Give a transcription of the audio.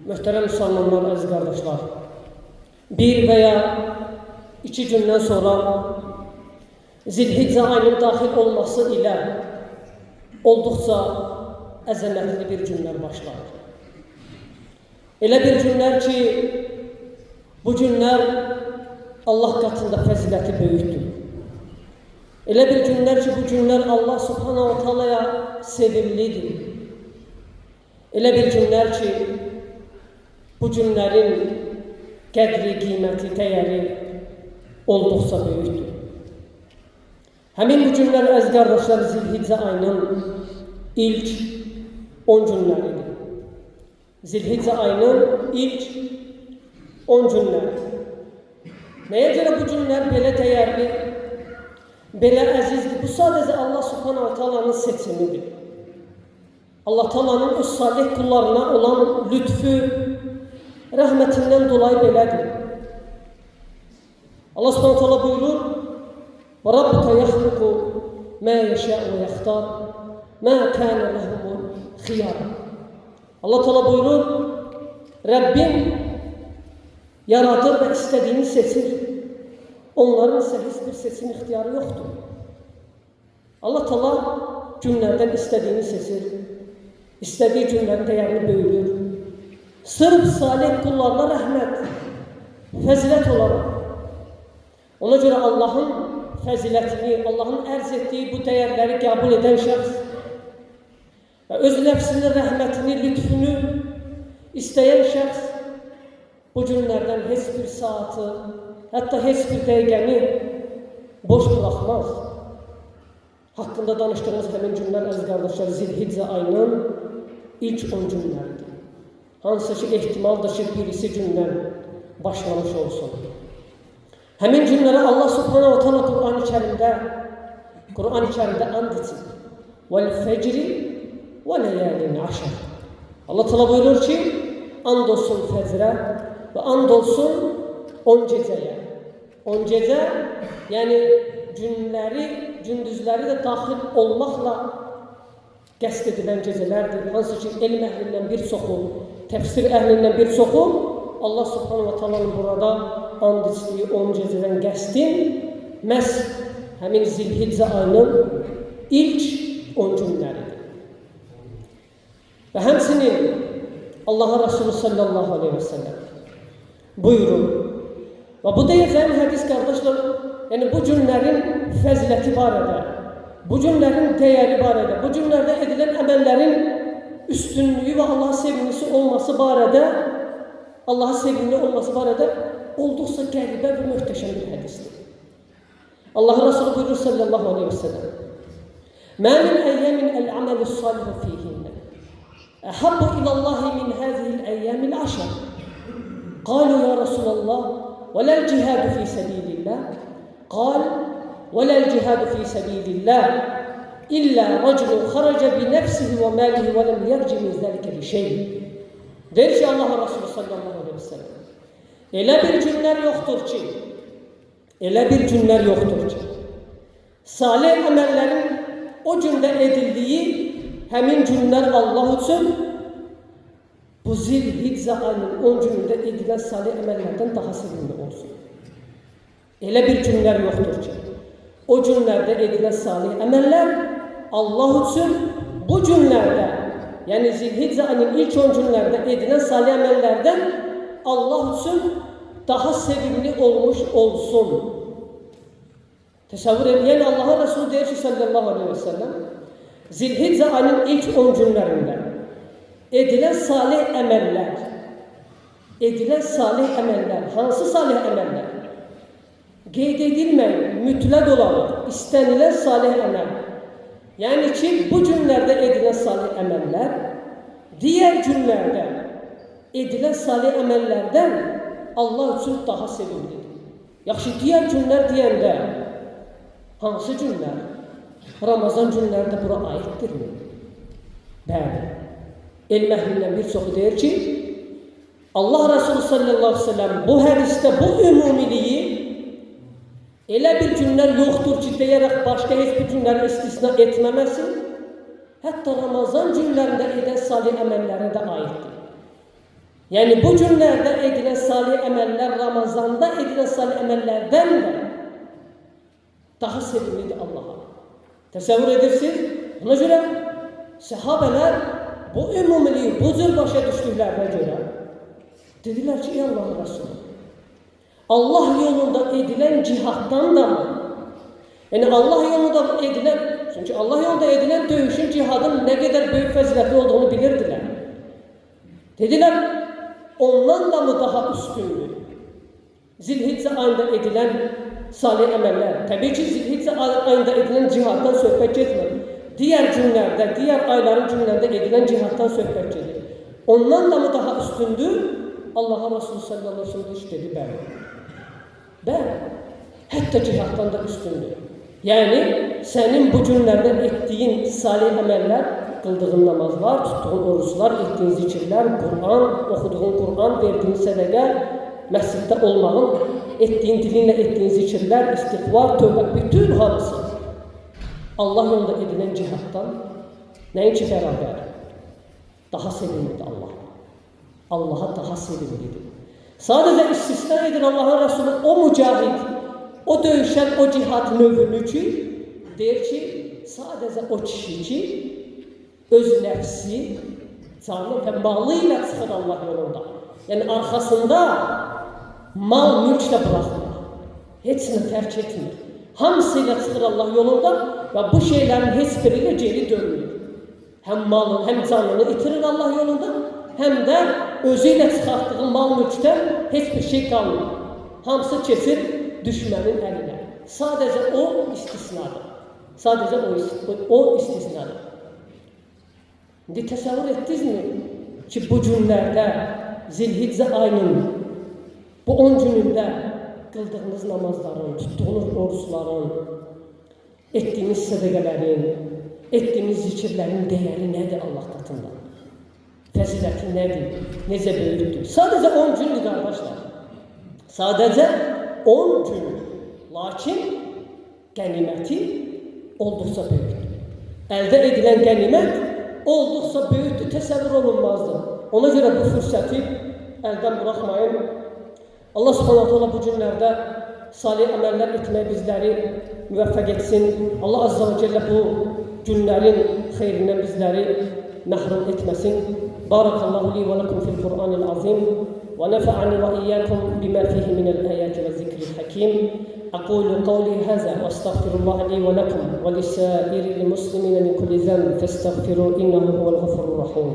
Möhtərəm müsəlmanlar, əziz qardaşlar, bir veya iki gündən sonra Zilhiccə ayının daxil olması ilə olduqca əzəmətli bir günlər başlar. Elə bir günlər ki, bu günlər Allah qatında fəziləti böyükdür. Elə bir günlər ki, bu günlər Allah subhanahu wa ta'alaya sevimlidir. Elə bir günlər ki, bu günlərin qədri, qiyməti, dəyəri olduqca böyükdür. Həmin bu günlər, əziz qardaşlar, Zilhiccə ayının ilk 10 günləridir. Zilhiccə ayının ilk 10 günləri. Nəyə görə bu günlər belə dəyərli, belə əzizdir? Bu sadəcə Allah subhanahu wa ta'alanın seçimidir. Allah Taala'nın öz salih kullarına olan lütfü, rəhmətindən dolayı belədir. Allah subhanahu wa ta'ala buyurur: "Ve Rabbuka yakhluqu ma yasha'u ve yakhtar, ma kana lahumul khiyar." Allah Teala buyurur: Rabbim yaradır ve istediğini seçir. Onların ise hiçbir seçim ixtiyarı yoktur. Allah Teala günlerden istediğini seçir. İstediği günlerin değerini büyülür. Sırf salih kullarına rəhmət, fəzilət olarak. Ona göre Allah'ın fəzilətini, Allah'ın ərz ettiği bu değerleri kabul eden şəxs ve öz nəfsinin rəhmətini, lütfünü isteyen şəxs bu günlerden hiçbir saati, hatta hiçbir dəqiqəni boş bırakmaz. Hakkında danıştığımız həmin günlər, əziz qardaşlar, Zilhiccə ayının ilk 10 günləridir. Hansı ki, ehtimaldır ki, birisi gündən başlamış olsun. Həmin günlərə Allah subhanahu wa ta'ala Kur'an-ı Kerimdə and içir. وَالْفَجْرِ وَلَيَالٍ عَشَرٍ. Allah Teala buyurur ki, and olsun fəcrə ve and olsun 10 gecəyə. 10 gecə, yani günləri, gündüzləri de daxil olmaqla qəsd edilən gecələrdir. Hansı ki, elm əhlindən bir çoxu, təfsir əhlindən bir çoxu Allah subhanahu wa ta'ala'nın burada and içdiyi 10 gecədən qəsdin məhz həmin Zilhiccə ayının ilk 10 günləridir. Və həmçinin Allah'a Resulü sallallahu aleyhi ve sellem buyurur. Və bu deyəcəyim hədis qardaşlar, yani bu günlərin fəziləti barədə, bu günlərin dəyəri barədə, bu günlərdə edilən əməllərin üstünlüyü və Allah'a sevimlisi olması barədə, Allah'a sevimli olması barədə olduqca qəribə və möhtəşəm bir hədisdir. Allah Resulü buyurur sallallahu aleyhi ve sellem: "Mâ min eyyâmin el-amelus salihu fîhinne ehabbu ilallahi min hâzihil eyyâmil aşr." Qalu ya Resulallah: "Ve lel cihadu fî sebîlillah?" Qal: "Ve lel cihadu fî sebîlillah illa raculun kharaca bi nefsihi ve mâlihi ve lem yerci min zâlike bi şey." Der ki Allah Resulü sallallahu aleyhi ve sellem, elə bir günlər yoxdur ki, salih əməllərin o gündə edildiyi həmin günlər Allah üçün bu Zilhiccə ayının 10 günündə edilən salih əməllərdən daha sevimli olsun. Elə bir günlər yoxdur ki, o günlərdə edilən salih əməllər Allah üçün bu günlərdə, yani Zilhiccə ayının ilk 10 günlərdə edilən salih əməllərdən Allah üçün daha sevimli olmuş olsun. Təsəvvür edin, yəni Allah'a Resulü deyir ki sallallahu aleyhi ve sellem, Zilhiccə ayının ilk 10 günlərində edilən salih əməllər, hansı salih əməllər? Qeyd edilməyən, mütləq olan, istənilən salih əməl. Yəni ki, bu günlərdə edilən salih əməllər, diğer günlərdə edilən salih əməllərdən Allah üçün daha sevimlidir. Yaxşı, diğer günlər deyəndə, hansı günlər? Ramazan günləri də bura aiddirmi? Bəli. Elm əhlindən bir çoxu deyir ki, Allah Resulü sallallahu aleyhi ve sellem bu hədisdə bu ümumiliyi elə bir günlər yoxdur ki, deyərək başqa heç bir günləri istisna etməməsi, hətta Ramazan günlərində edən salih əməllərə də aiddir. Yani bu günlerde edilen salih emeller, Ramazanda edilen salih emellerden de daha sevimlidir Allah'a. Təsəvvür edirsiniz? Ona görə sahabeler bu ümumiliği, bu cür başa düşdüklerine göre dediler ki, ey Allah'ın Resulü, Allah yolunda edilen cihattan da mı? Yani Allah yolunda edilen, çünkü Allah yolunda edilen dövüşün, cihadın ne kadar büyük faziletli olduğunu bilirdiler. Dediler, ondan da mı daha üstündür? Zilhicce ayında edilen salih emeller. Tabii ki Zilhicce ayında edilen cihattan söhbət getmir. Diğer günlerde, diğer ayların günlerinde edilen cihattan söhbət gedir. Ondan da mı daha üstündür? Allah'a Resulü sallallahu aleyhi ve sellem dedi, bəli. Bəli. Hatta cihattan da üstündür. Yani senin bu günlerde ettiğin salih emeller, kıldığın namazlar, tuttuğun oruçlar, ettiğin zikirler, Kur'an, okuduğun Kur'an, verdiğin sədəqə, məsciddə olmağın, ettiğin dilinle ettiğin zikirler, istiğfar, tövbə, bütün hamısı Allah yolunda edilen cihattan nəinki beraber daha sevimlidir Allah. Allah'a daha sevimlidir. Sadece istisna edin Allah'ın Resulü o mücahid, o dövüşen o cihat növünü ki, der ki, sadece o kişi ki, öz nəfsi, canı və malı ilə çıxır Allah yolunda. Yani arkasında mal mülklə bırakmır. Hepsini tərk etmir. Hamısıyla çıxır Allah yolunda ve bu şeylerin hiçbiriyle geri dönmür. Hem malını hem canını itirir Allah yolunda, hem de özüyle çıxarttığı mal mülkten hiçbir şey kalmır. Hamısı kesir düşmənin əlinə. Sadece o istisnadır. Sadece o istisnadır. İndi təsəvvür etdinizmi ki, bu günlərdə Zilhicce ayının bu 10 günündə kıldığınız namazların, tuttuğunuz oruçların, ettiğiniz sədəqələrin, ettiğiniz zikirlərin değeri nədir Allah katında? Fəziləti nədir? Necə böyükdür? Sadece 10 gündür qardaşlar. Sadece 10 gün. Lakin qəniməti olduqca böyükdür. Əldə edilən qənimət olduqca böyükdür, təsəvvür olunmazdır. Ona göre bu fürsəti əldən bırakmayın. Allah subhanahu teala bu günlerde salih emeller etmeye bizleri müvəffəq etsin. Allah azze ve celle bu günlerin xeyrindən bizleri məhrum etməsin. Barakallahu li ve lekum fil Kur'anil azim ve nefa'ani ve iyyakum bima fihi minel ayati ve zikril hakim. أقول قولي هذا وأستغفر الله لي ولكم ولسائر المسلمين من كل ذنب فاستغفروا إنه هو الغفور الرحيم.